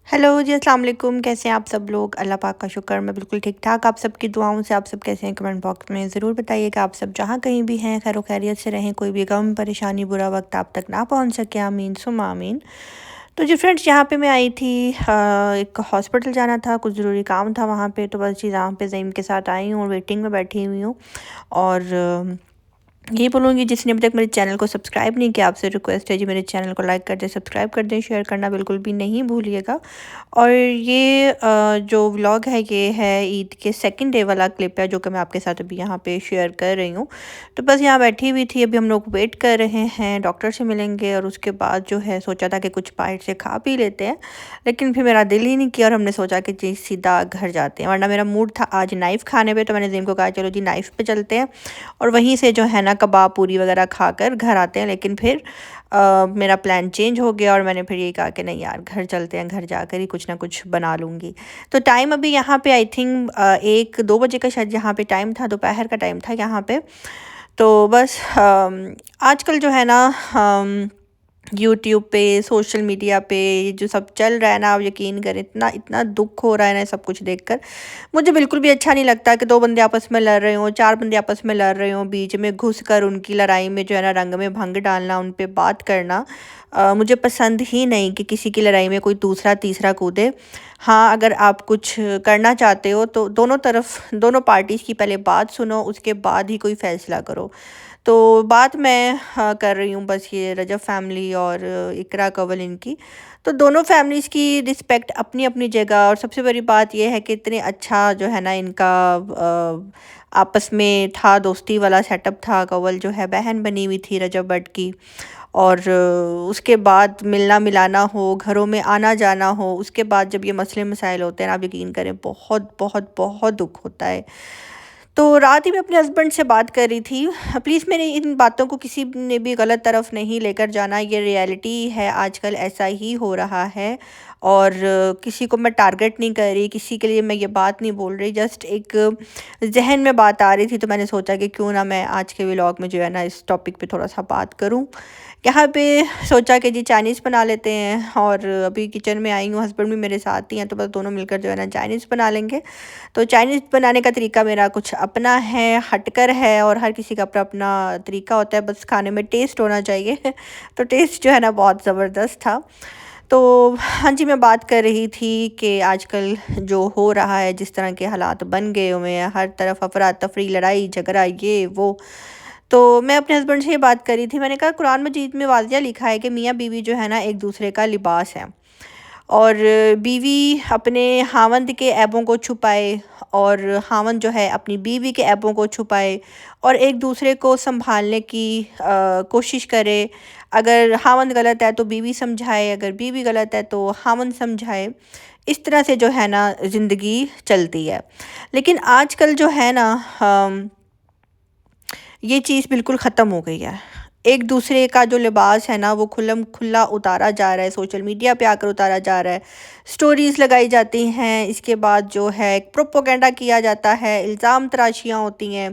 Hello जी, अस्सलाम वालेकुम। कैसे हैं आप सब लोग? अल्लाह पाक का शुक्र, मैं बिल्कुल ठीक ठाक। आप सबकी दुआओं से आप सब कैसे हैं? कमेंट बॉक्स में ज़रूर बताइएगा। आप सब जहाँ कहीं भी हैं खैर खैरियत से रहें, कोई भी गम परेशानी बुरा वक्त आप तक ना पहुँच सके। आमीन सुम्मा आमीन। तो जी फ्रेंड्स, यहाँ पे मैं आई थी, एक हॉस्पिटल जाना था, कुछ ज़रूरी काम था वहाँ पे। तो बस जी यहाँ पे ज़ईम के साथ आई हूँ और वेटिंग में बैठी हुई हूँ। और यही बोलूँगी, जिसने अभी तक मेरे चैनल को सब्सक्राइब नहीं किया, आपसे रिक्वेस्ट है जी, मेरे चैनल को लाइक कर दें, सब्सक्राइब कर दें, शेयर करना बिल्कुल भी नहीं भूलिएगा। और ये जो व्लॉग है ये है ईद के सेकंड डे वाला क्लिप है, जो कि मैं आपके साथ अभी यहाँ पे शेयर कर रही हूँ। तो बस यहाँ बैठी हुई थी, अभी हम लोग वेट कर रहे हैं, डॉक्टर से मिलेंगे और उसके बाद जो है सोचा था कि कुछ बाहर से खा पी लेते हैं, लेकिन फिर मेरा दिल ही नहीं किया और हमने सोचा कि जी सीधा घर जाते हैं। वरना मेरा मूड था आज नाइफ़ खाने पे, तो मैंने जिम को कहा चलो जी नाइफ़ पे चलते हैं और वहीं से जो है ना कबाब पूरी वगैरह खाकर घर आते हैं। लेकिन फिर मेरा प्लान चेंज हो गया और मैंने फिर ये कहा कि नहीं यार, घर चलते हैं, घर जाकर ही कुछ ना कुछ बना लूँगी। तो टाइम अभी यहाँ पे आई थिंक 1-2 बजे का शायद यहाँ पे टाइम था, दोपहर का टाइम था यहाँ पे। तो बस आजकल जो है ना यूट्यूब पे, सोशल मीडिया पे ये जो सब चल रहा है ना, आप यकीन करें, इतना इतना दुख हो रहा है ना सब कुछ देखकर। मुझे बिल्कुल भी अच्छा नहीं लगता कि 2 बंदे आपस में लड़ रहे हों, 4 बंदे आपस में लड़ रहे हों, बीच में घुसकर उनकी लड़ाई में जो है ना रंग में भंग डालना, उन पे बात करना मुझे पसंद ही नहीं कि किसी की लड़ाई में कोई दूसरा तीसरा कूदे। हाँ, अगर आप कुछ करना चाहते हो तो दोनों तरफ, दोनों पार्टीज़ की पहले बात सुनो, उसके बाद ही कोई फ़ैसला करो। तो बात मैं कर रही हूँ बस ये रजब फैमिली और इकरा कवल इनकी। तो दोनों फैमिलीज़ की रिस्पेक्ट अपनी-अपनी जगह, और सबसे बड़ी बात ये है कि इतने अच्छा जो है ना इनका आपस में था, दोस्ती वाला सेटअप था। कवल जो है बहन बनी हुई थी रजब बट की, और उसके बाद मिलना-मिलाना हो, घरों में आना-जाना हो, उसके बाद जब ये मसले मसाइल होते हैं ना, आप यकीन करें बहुत बहुत बहुत दुःख होता है। तो रात ही मैं अपने हस्बैंड से बात कर रही थी। प्लीज़ मेरी इन बातों को किसी ने भी गलत तरफ नहीं लेकर जाना, ये रियलिटी है, आजकल ऐसा ही हो रहा है। और किसी को मैं टारगेट नहीं कर रही, किसी के लिए मैं ये बात नहीं बोल रही, जस्ट एक ज़हन में बात आ रही थी, तो मैंने सोचा कि क्यों ना मैं आज के व्लॉग में जो है ना इस टॉपिक पे थोड़ा-सा बात करूँ। यहाँ पे सोचा कि जी चाइनीज़ बना लेते हैं, और अभी किचन में आई हूँ, हस्बैंड भी मेरे साथ ही हैं, तो बस दोनों मिलकर जो है ना चाइनीज़ बना लेंगे। तो चाइनीज़ बनाने का तरीका मेरा कुछ अपना है, हटकर है, और हर किसी का अपना-अपना तरीका होता है, बस खाने में टेस्ट होना चाहिए। तो टेस्ट जो है ना बहुत ज़बरदस्त था। तो हाँ जी, मैं बात कर रही थी कि आजकल जो हो रहा है, जिस तरह के हालात बन गए हुए हैं, हर तरफ अफरा-तफरी, लड़ाई झगड़ा, ये वो। तो मैं अपने हस्बैंड से ये बात कर रही थी, मैंने कहा कुरान मजीद में वाज़िया लिखा है कि मियाँ बीवी जो है ना एक दूसरे का लिबास है, और बीवी अपने खावंद के ऐबों को छुपाए, और खावंद जो है अपनी बीवी के ऐबों को छुपाए, और एक दूसरे को संभालने की कोशिश करे। अगर खावंद गलत है तो बीवी समझाए, अगर बीवी गलत है तो खावंद समझाए। इस तरह से जो है ना ज़िंदगी चलती है। लेकिन आजकल जो है ना ये चीज़ बिल्कुल ख़त्म हो गई है। एक दूसरे का जो लिबास है ना वो खुल्लम खुल्ला उतारा जा रहा है, सोशल मीडिया पे आकर उतारा जा रहा है। स्टोरीज़ लगाई जाती हैं, इसके बाद जो है प्रोपेगेंडा किया जाता है, इल्ज़ाम तराशियाँ होती हैं,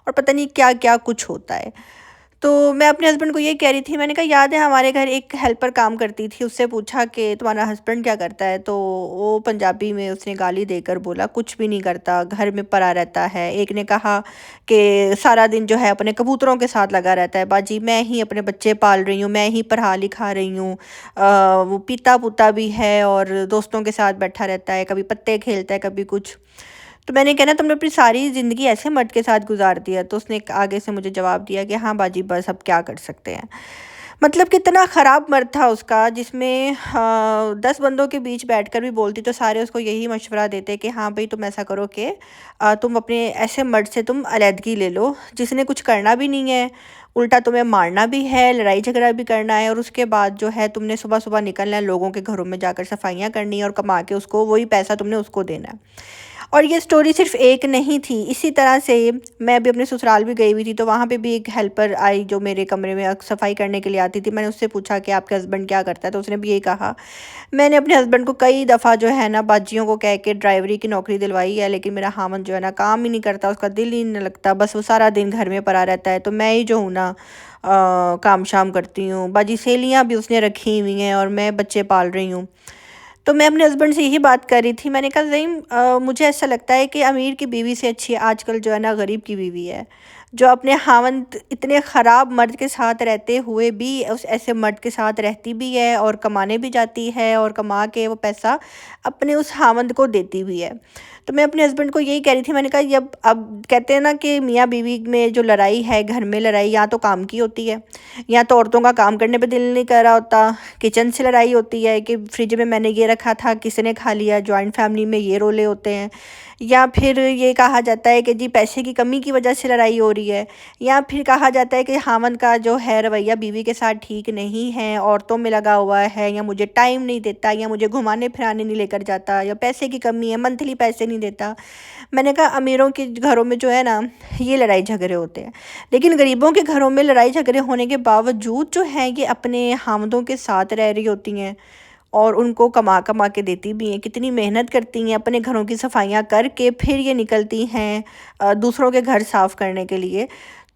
और पता नहीं क्या-क्या कुछ होता है। तो मैं अपने हस्बैंड को ये कह रही थी, मैंने कहा याद है हमारे घर एक हेल्पर काम करती थी, उससे पूछा कि तुम्हारा हस्बैंड क्या करता है? तो वो पंजाबी में उसने गाली देकर बोला कुछ भी नहीं करता, घर में पड़ा रहता है। एक ने कहा कि सारा दिन जो है अपने कबूतरों के साथ लगा रहता है, बाजी मैं ही अपने बच्चे पाल रही हूँ, मैं ही पढ़ा लिखा रही हूँ। वो पीता पुता भी है और दोस्तों के साथ बैठा रहता है, कभी पत्ते खेलता है, कभी कुछ। तो मैंने कहा ना तुमने अपनी सारी ज़िंदगी ऐसे मर्द के साथ गुजार दिया। तो उसने आगे से मुझे जवाब दिया कि हाँ बाजी, बस अब क्या कर सकते हैं। मतलब कितना ख़राब मर्द था उसका, जिसमें 10 बंदों के बीच बैठकर भी बोलती तो सारे उसको यही मशवरा देते कि हाँ भाई तुम ऐसा करो कि तुम अपने ऐसे मर्द से तुम अलहदगी ले लो, जिसने कुछ करना भी नहीं है, उल्टा तुम्हें मारना भी है, लड़ाई झगड़ा भी करना है, और उसके बाद जो है तुमने सुबह सुबह निकलना है, लोगों के घरों में जाकर सफाइयाँ करनी है, और कमा के उसको वही पैसा तुमने उसको देना है। और ये स्टोरी सिर्फ़ एक नहीं थी, इसी तरह से मैं अभी अपने ससुराल भी गई हुई थी, तो वहाँ पे भी एक हेल्पर आई जो मेरे कमरे में सफाई करने के लिए आती थी। मैंने उससे पूछा कि आपके हस्बैंड क्या करता है? तो उसने भी यही कहा। मैंने अपने हस्बैंड को कई दफ़ा जो है ना बाजियों को कह के ड्राइवरी की नौकरी दिलवाई है, लेकिन मेरा खामन जो है ना काम ही नहीं करता, उसका दिल ही नहीं लगता, बस वो सारा दिन घर में पड़ा रहता है। तो मैं ही जो हूँ ना काम शाम करती हूँ। बाजी सहेलियाँ भी उसने रखी हुई हैं और मैं बच्चे पाल रही हूँ। तो मैं अपने हस्बैंड से यही बात कर रही थी, मैंने कहा ज़हीम मुझे ऐसा लगता है कि अमीर की बीवी से अच्छी आजकल जो है ना गरीब की बीवी है, जो अपने खावंद इतने ख़राब मर्द के साथ रहते हुए भी उस ऐसे मर्द के साथ रहती भी है और कमाने भी जाती है और कमा के वो पैसा अपने उस खावंद को देती भी है। तो मैं अपने हस्बैंड को यही कह रही थी, मैंने कहा अब कहते हैं ना कि मियाँ बीवी में जो लड़ाई है, घर में लड़ाई या तो काम की होती है, या तो औरतों का काम करने पे दिल नहीं कर रहा होता, किचन से लड़ाई होती है कि फ्रिज में मैंने ये रखा था किसने खा लिया, जॉइंट फैमिली में ये रोले होते हैं, या फिर ये कहा जाता है कि जी पैसे की कमी की वजह से लड़ाई हो रही है, या फिर कहा जाता है कि खामन का जो है रवैया बीवी के साथ ठीक नहीं है, औरतों में लगा हुआ है, या मुझे टाइम नहीं देता, या मुझे घुमाने फिराने नहीं लेकर जाता, या पैसे की कमी है, मंथली पैसे नहीं देता। मैंने कहा अमीरों के घरों में जो है ना ये लड़ाई झगड़े होते हैं, लेकिन गरीबों के घरों में लड़ाई झगड़े होने के बावजूद जो है ये अपने हामदों के साथ रह रही होती हैं और उनको कमा कमा के देती भी हैं, कितनी मेहनत करती हैं अपने घरों की सफाइयाँ करके फिर ये निकलती हैं दूसरों के घर साफ़ करने के लिए।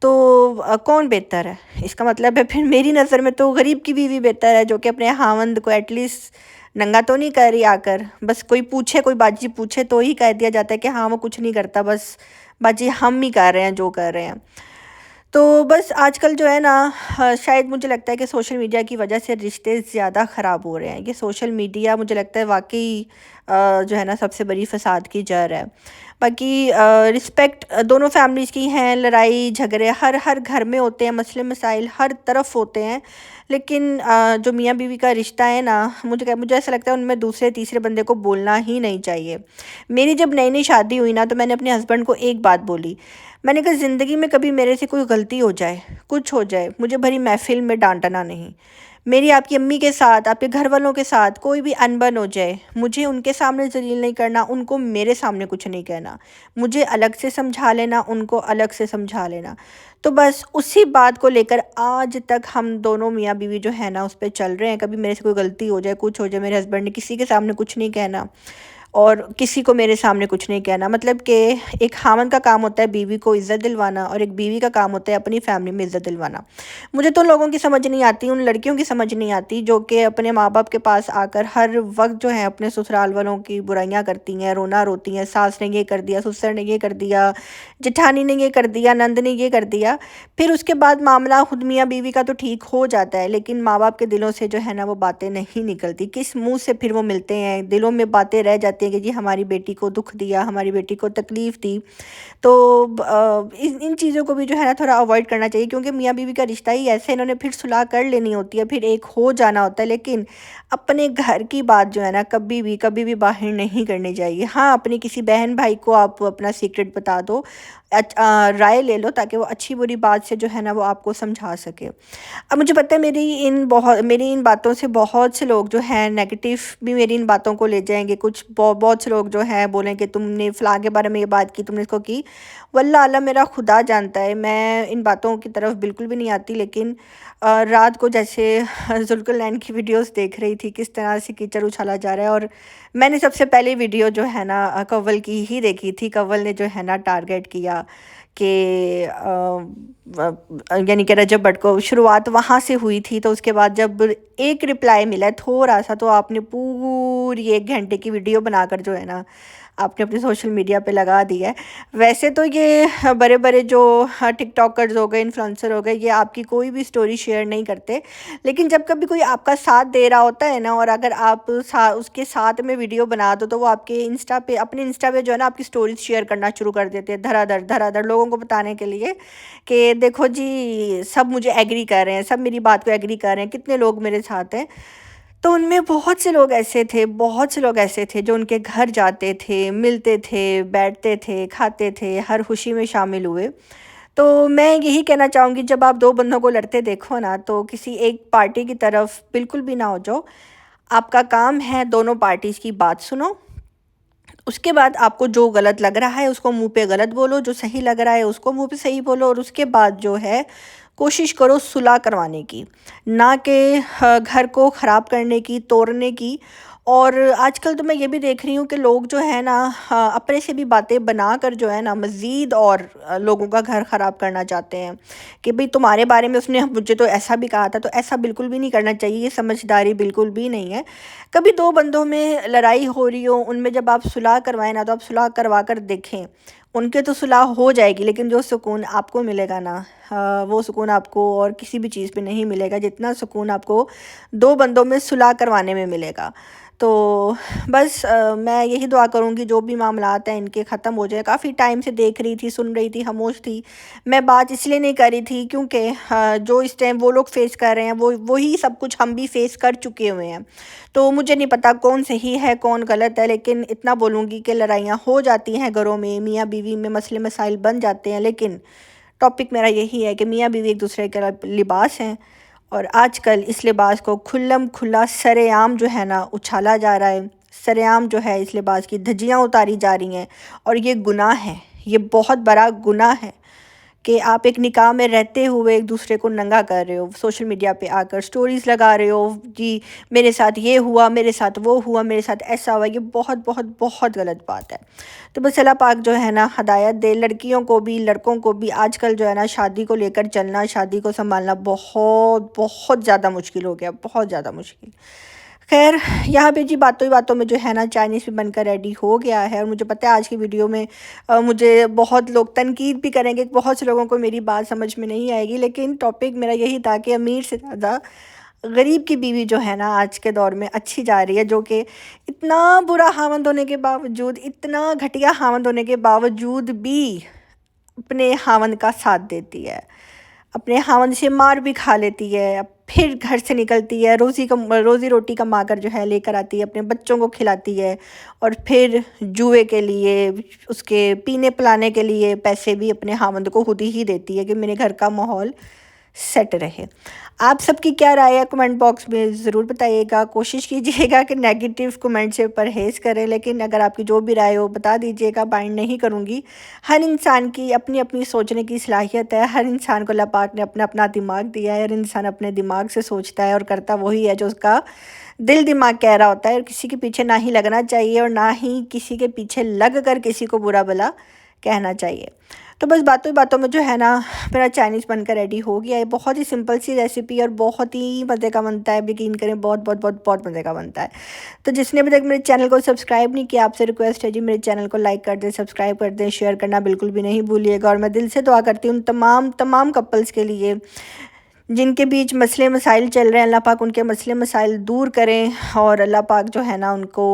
तो कौन बेहतर है? इसका मतलब है फिर मेरी नज़र में तो गरीब की बीवी बेहतर है, जो कि अपने खावंद को एटलीस्ट नंगा तो नहीं कर रही आकर, बस कोई पूछे, कोई बाजी पूछे तो ही कह दिया जाता है कि हाँ वो कुछ नहीं करता, बस बाजी हम ही कर रहे हैं जो कर रहे हैं। तो बस आजकल जो है ना शायद मुझे लगता है कि सोशल मीडिया की वजह से रिश्ते ज़्यादा ख़राब हो रहे हैं। ये सोशल मीडिया मुझे लगता है वाक़ई जो है ना सबसे बड़ी फ़साद की जड़ है। बाकी रिस्पेक्ट दोनों फैमिलीज़ की हैं, लड़ाई झगड़े हर हर घर में होते हैं, मसले मसाइल हर तरफ होते हैं। लेकिन जो मियाँ बीवी का रिश्ता है ना, मुझे ऐसा लगता है उनमें दूसरे तीसरे बंदे को बोलना ही नहीं चाहिए। मेरी जब नई नई शादी हुई ना, तो मैंने अपने हस्बैंड को एक बात बोली, मैंने कहा ज़िंदगी में कभी मेरे से कोई गलती हो जाए, कुछ हो जाए, मुझे भरी महफ़िल में डाँटना नहीं। मेरी आपकी अम्मी के साथ, आपके घर वालों के साथ कोई भी अनबन हो जाए, मुझे उनके सामने ज़लील नहीं करना, उनको मेरे सामने कुछ नहीं कहना। मुझे अलग से समझा लेना, उनको अलग से समझा लेना। तो बस उसी बात को लेकर आज तक हम दोनों मियाँ बीवी जो है ना उस पे चल रहे हैं। कभी मेरे से कोई गलती हो जाए, कुछ हो जाए, मेरे हस्बैंड ने किसी के सामने कुछ नहीं कहना और किसी को मेरे सामने कुछ नहीं कहना। मतलब कि एक खामन का काम होता है बीवी को इज़्ज़त दिलवाना और एक बीवी का काम होता है अपनी फैमिली में इज़्ज़त दिलवाना। मुझे तो लोगों की समझ नहीं आती, उन लड़कियों की समझ नहीं आती जो कि अपने माँ बाप के पास आकर हर वक्त जो है अपने ससुराल वालों की बुराइयां करती हैं, रोना रोती हैं, सास ने ये कर दिया, ससुर ने ये कर दिया, जेठानी ने ये कर दिया, नंद ने ये कर दिया। फिर उसके बाद मामला खुद मियाँ बीवी का तो ठीक हो जाता है, लेकिन माँ बाप के दिलों से जो है ना वो बातें नहीं निकलती। किस मुंह से फिर वो मिलते हैं, दिलों में बातें रह जाती हैं कि जी हमारी बेटी को दुख दिया, हमारी बेटी को तकलीफ़ दी। तो इन इन चीज़ों को भी जो है ना थोड़ा अवॉइड करना चाहिए, क्योंकि मियाँ बीवी का रिश्ता ही ऐसे, इन्होंने फिर सुलह कर लेनी होती है, फिर एक हो जाना होता है। लेकिन अपने घर की बात जो है ना कभी भी बाहर नहीं करनी चाहिए। हाँ, अपनी किसी बहन भाई को आप अपना सीक्रेट बता दो, राय ले लो, ताकि वो अच्छी बुरी बात से जो है ना वो आपको समझा सके। अब मुझे पता है मेरी इन बातों से बहुत से लोग जो हैं नेगेटिव भी मेरी इन बातों को ले जाएंगे। कुछ बहुत से लोग जो हैं बोलेंगे तुमने फ़लाँ के बारे में ये बात की, तुमने इसको की। वल्लाह अल्लाह मेरा खुदा जानता है, मैं इन बातों की तरफ बिल्कुल भी नहीं आती। लेकिन रात को जैसे जुल्कुलनैन की वीडियोस देख रही थी, किस तरह से कीचड़ उछाला जा रहा है, और मैंने सबसे पहले वीडियो जो है ना कव्वल की ही देखी थी। कव्वल ने जो है ना टारगेट किया कि यानी कि रजब भट्ट को, शुरुआत वहाँ से हुई थी। तो उसके बाद जब एक रिप्लाई मिला है थोड़ा सा, तो आपने पूरी 1 घंटे की वीडियो बनाकर जो है ना आपने अपने सोशल मीडिया पे लगा दिया है। वैसे तो ये बड़े बड़े जो टिकटॉकर्स हो गए, इन्फ्लुएंसर हो गए, ये आपकी कोई भी स्टोरी शेयर नहीं करते। लेकिन जब कभी कोई आपका साथ दे रहा होता है ना, और अगर आप उसके साथ में वीडियो बना दो, तो वो आपके अपने इंस्टा पे जो है ना आपकी स्टोरीज शेयर करना शुरू कर देते हैं धड़ाधड़ लोगों को बताने के लिए कि देखो जी सब मुझे एग्री कर रहे हैं, सब मेरी बात को एग्री कर रहे हैं, कितने लोग मेरे साथ हैं। तो उनमें बहुत से लोग ऐसे थे जो उनके घर जाते थे, मिलते थे, बैठते थे, खाते थे, हर खुशी में शामिल हुए। तो मैं यही कहना चाहूँगी, जब आप 2 बंदों को लड़ते देखो ना, तो किसी एक पार्टी की तरफ बिल्कुल भी ना हो जाओ। आपका काम है दोनों पार्टीज़ की बात सुनो, उसके बाद आपको जो गलत लग रहा है उसको मुँह पे गलत बोलो, जो सही लग रहा है उसको मुँह पे सही बोलो, और उसके बाद जो है कोशिश करो सुलह करवाने की, ना कि घर को ख़राब करने की, तोड़ने की। और आजकल तो मैं ये भी देख रही हूँ कि लोग जो है ना अपने से भी बातें बनाकर जो है ना मज़ीद और लोगों का घर ख़राब करना चाहते हैं कि भाई तुम्हारे बारे में उसने मुझे तो ऐसा भी कहा था। तो ऐसा बिल्कुल भी नहीं करना चाहिए, ये समझदारी बिल्कुल भी नहीं है। कभी दो बंदों में लड़ाई हो रही हो, उनमें जब आप सुलह करवाएं ना, तो आप सुलह करवा कर देखें। उनके तो सुलह हो जाएगी, लेकिन जो सुकून आपको मिलेगा ना, वो सुकून आपको और किसी भी चीज़ पे नहीं मिलेगा जितना सुकून आपको दो बंदों में सुलह करवाने में मिलेगा। तो बस मैं यही दुआ करूँगी जो भी मामलात हैं इनके ख़त्म हो जाए। काफ़ी टाइम से देख रही थी, सुन रही थी, खामोश थी। मैं बात इसलिए नहीं कर रही थी क्योंकि जो इस टाइम वो लोग फ़ेस कर रहे हैं वो वही सब कुछ हम भी फ़ेस कर चुके हुए हैं। तो मुझे नहीं पता कौन सही है कौन गलत है, लेकिन इतना बोलूँगी कि लड़ाइयाँ हो जाती हैं घरों में, मियाँ बीवी में मसले मसाइल बन जाते हैं। लेकिन टॉपिक मेरा यही है कि मियाँ बीवी एक दूसरे के लिबास हैं, और आजकल इस लिबास को खुल्लम खुल्ला सरेआम जो है ना उछाला जा रहा है। सरेआम जो है इस लिबास की धज्जियाँ उतारी जा रही हैं, और ये गुनाह है, ये बहुत बड़ा गुनाह है कि आप एक निकाह में रहते हुए एक दूसरे को नंगा कर रहे हो, सोशल मीडिया पे आकर स्टोरीज़ लगा रहे हो जी, मेरे साथ ये हुआ, मेरे साथ वो हुआ, मेरे साथ ऐसा हुआ। ये बहुत बहुत बहुत गलत बात है। तो बस अल्लाह पाक जो है ना हदायत दे लड़कियों को भी लड़कों को भी। आजकल जो है ना शादी को लेकर चलना, शादी को संभालना बहुत बहुत ज़्यादा मुश्किल हो गया, बहुत ज़्यादा मुश्किल। खैर, यहाँ पे जी बातों ही बातों में जो है ना चाइनीज़ भी बनकर रेडी हो गया है, और मुझे पता है आज की वीडियो में मुझे बहुत लोग तनकीद भी करेंगे, बहुत से लोगों को मेरी बात समझ में नहीं आएगी। लेकिन टॉपिक मेरा यही था कि अमीर से ज़्यादा गरीब की बीवी जो है ना आज के दौर में अच्छी जा रही है, जो कि इतना बुरा हावंद होने के बावजूद, इतना घटिया हावंद होने के बावजूद भी अपने हावंद का साथ देती है, अपने खामन से मार भी खा लेती है, फिर घर से निकलती है, रोज़ी रोटी कमा कर जो है लेकर आती है, अपने बच्चों को खिलाती है, और फिर जुए के लिए, उसके पीने पिलाने के लिए पैसे भी अपने खामंद को खुद ही देती है कि मेरे घर का माहौल सेट रहे। आप सबकी क्या राय है कमेंट बॉक्स में ज़रूर बताइएगा। कोशिश कीजिएगा कि नेगेटिव कमेंट से परहेज़ करें, लेकिन अगर आपकी जो भी राय हो बता दीजिएगा, बाइंड नहीं करूँगी। हर इंसान की अपनी अपनी सोचने की सलाहियत है, हर इंसान को अल्लाह पाक ने अपना अपना दिमाग दिया है, हर इंसान अपने दिमाग से सोचता है और करता वही है जो उसका दिल दिमाग कह रहा होता है। और किसी के पीछे ना ही लगना चाहिए, और ना ही किसी के पीछे लग कर किसी को बुरा भला कहना चाहिए। तो बस बातों ही बातों में जो है ना मेरा चाइनीज़ बनकर रेडी हो गया है। बहुत ही सिंपल सी रेसिपी और बहुत ही मज़े का बनता है, यकीन करें बहुत बहुत बहुत बहुत मज़े का बनता है। तो जिसने अभी तक मेरे चैनल को सब्सक्राइब नहीं किया, आपसे रिक्वेस्ट है जी मेरे चैनल को लाइक कर दें, सब्सक्राइब कर दें, शेयर करना बिल्कुल भी नहीं भूलिएगा। और मैं दिल से दुआ करती हूँ तमाम कपल्स के लिए जिनके बीच मसले मसाइल चल रहे हैं, अल्लाह पाक उनके मसले मसाइल दूर करें, और अल्लाह पाक जो है ना उनको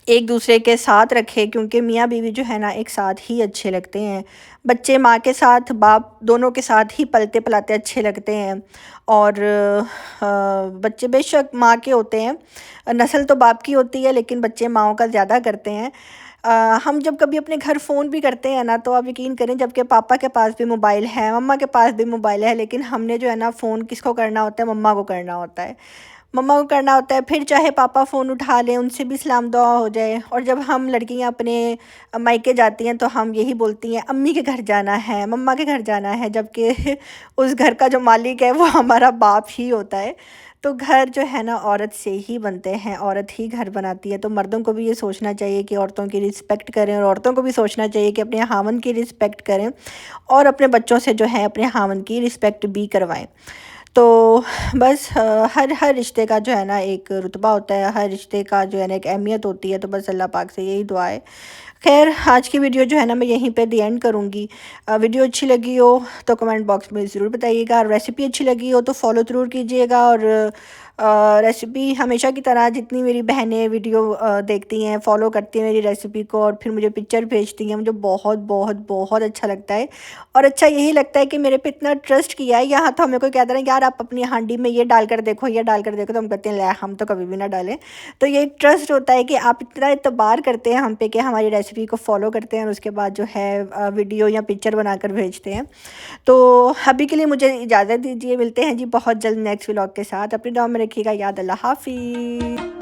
एक दूसरे के साथ रखे, क्योंकि मियाँ बीवी जो है ना एक साथ ही अच्छे लगते हैं। बच्चे माँ के साथ बाप दोनों के साथ ही पलते पलाते अच्छे लगते हैं, और बच्चे बेशक माँ के होते हैं, नस्ल तो बाप की होती है, लेकिन बच्चे माँओं का ज़्यादा करते हैं। हम जब कभी अपने घर फ़ोन भी करते हैं ना, तो आप यकीन करें जबकि पापा के पास भी मोबाइल है, मम्मा के पास भी मोबाइल है, लेकिन हमने जो है ना फ़ोन किसको करना होता है, मम्मा को करना होता है, मम्मा को करना होता है। फिर चाहे पापा फ़ोन उठा लें, उनसे भी सलाम दुआ हो जाए। और जब हम लड़कियां अपने मायके जाती हैं तो हम यही बोलती हैं अम्मी के घर जाना है, मम्मा के घर जाना है, जबकि उस घर का जो मालिक है वो हमारा बाप ही होता है। तो घर जो है ना औरत से ही बनते हैं, औरत ही घर बनाती है। तो मर्दों को भी ये सोचना चाहिए कि औरतों की रिस्पेक्ट करें, और औरतों को भी सोचना चाहिए कि अपने हामन की रिस्पेक्ट करें, और अपने बच्चों से जो है अपने हामन की रिस्पेक्ट भी करवाएं। तो बस हर रिश्ते का जो है ना एक रुतबा होता है, हर रिश्ते का जो है ना एक अहमियत होती है। तो बस अल्लाह पाक से यही दुआ है। खैर, आज की वीडियो जो है ना मैं यहीं पे दी एंड करूँगी। वीडियो अच्छी लगी हो तो कमेंट बॉक्स में ज़रूर बताइएगा, और रेसिपी अच्छी लगी हो तो फॉलो ज़रूर कीजिएगा। और रेसिपी हमेशा की तरह जितनी मेरी बहनें वीडियो देखती हैं, फॉलो करती हैं मेरी रेसिपी को, और फिर मुझे पिक्चर भेजती हैं, मुझे बहुत बहुत बहुत अच्छा लगता है। और अच्छा यही लगता है कि मेरे पे इतना ट्रस्ट किया है। यहाँ तो हमें कोई कहता है यार आप अपनी हांडी में ये डाल कर देखो, ये डाल कर देखो, तो हम कहते हैं हम तो कभी भी ना डालें। तो ये एक ट्रस्ट होता है कि आप इतना एतबार करते हैं हम पे कि हमारी रेसिपी को फॉलो करते हैं, और उसके बाद जो है वीडियो या पिक्चर बनाकर भेजते हैं। तो अभी के लिए मुझे इजाज़त दीजिए, मिलते हैं जी बहुत जल्द नेक्स्ट व्लॉग के साथ। अपनी दुआ में रखिएगा याद। अल्लाह हाफिज़।